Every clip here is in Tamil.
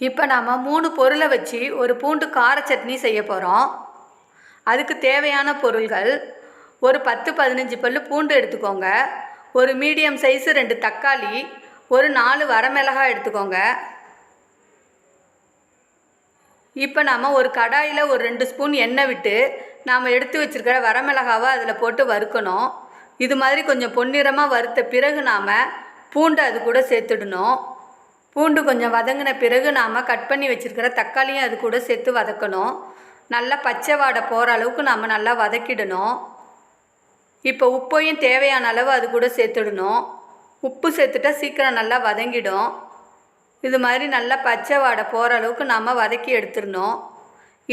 இப்போ நாம் 3 பொருளை வச்சு ஒரு பூண்டு கார சட்னி செய்ய போகிறோம். அதுக்கு தேவையான பொருள்கள்: ஒரு 10-15 பல்லு பூண்டு எடுத்துக்கோங்க, ஒரு மீடியம் சைஸு 2 தக்காளி, ஒரு 4 வரமிளகாய் எடுத்துக்கோங்க. இப்போ நாம் ஒரு கடாயில் ஒரு 2 ஸ்பூன் எண்ணெய் விட்டு நாம் எடுத்து வச்சுருக்கிற வரமிளகாவை அதில் போட்டு வறுக்கணும். இது மாதிரி கொஞ்சம் பொன்னிறமாக வறுத்த பிறகு நாம் பூண்டு அது கூட சேர்த்துடணும். பூண்டு கொஞ்சம் வதங்கின பிறகு நாம் கட் பண்ணி வச்சுருக்கிற தக்காளியும் அது கூட சேர்த்து வதக்கணும். நல்லா பச்சை வாடை போகிற அளவுக்கு நாம் நல்லா வதக்கிடணும். இப்போ உப்பையும் தேவையான அளவு அது கூட சேர்த்துடணும். உப்பு சேர்த்துட்டா சீக்கிரம் நல்லா வதங்கிடும். இது மாதிரி நல்லா பச்சை வாடை போகிற அளவுக்கு நாம் வதக்கி எடுத்துடணும்.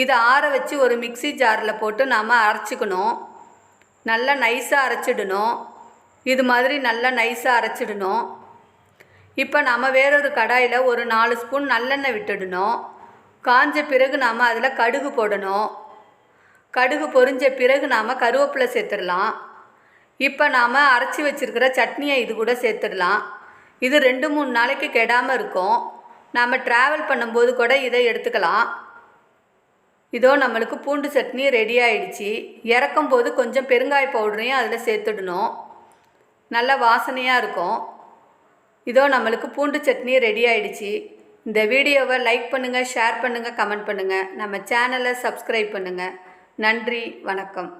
இதை ஆற வச்சு ஒரு மிக்சி ஜாரில் போட்டு நாம் அரைச்சிக்கணும். நல்லா நைஸாக அரைச்சிடணும். இது மாதிரி நல்லா நைஸாக அரைச்சிடணும். இப்போ நாம் வேறொரு கடாயில் ஒரு 4 ஸ்பூன் நல்லெண்ணெய் விட்டுடணும். காஞ்ச பிறகு நாம் அதில் கடுகு போடணும். கடுகு பொரிஞ்ச பிறகு நாம் கருவேப்பிலை சேர்த்துடலாம். இப்போ நாம் அரைச்சி வச்சுருக்கிற சட்னியை இது கூட சேர்த்துடலாம். இது 2-3 நாளைக்கு கெடாமல் இருக்கும். நாம் ட்ராவல் பண்ணும்போது கூட இதை எடுத்துக்கலாம். இதோ நம்மளுக்கு பூண்டு சட்னி ரெடி ஆகிடுச்சு. இறக்கும் போது கொஞ்சம் பெருங்காய பவுடரையும் அதில் சேர்த்துடணும். நல்ல வாசனையாக இருக்கும். இதோ நம்மளுக்கு பூண்டு சட்னி ரெடி ஆகிடுச்சு. இந்த வீடியோவை லைக் பண்ணுங்கள், ஷேர் பண்ணுங்கள், கமெண்ட் பண்ணுங்கள். நம்ம சேனலை சப்ஸ்கிரைப் பண்ணுங்கள். நன்றி, வணக்கம்.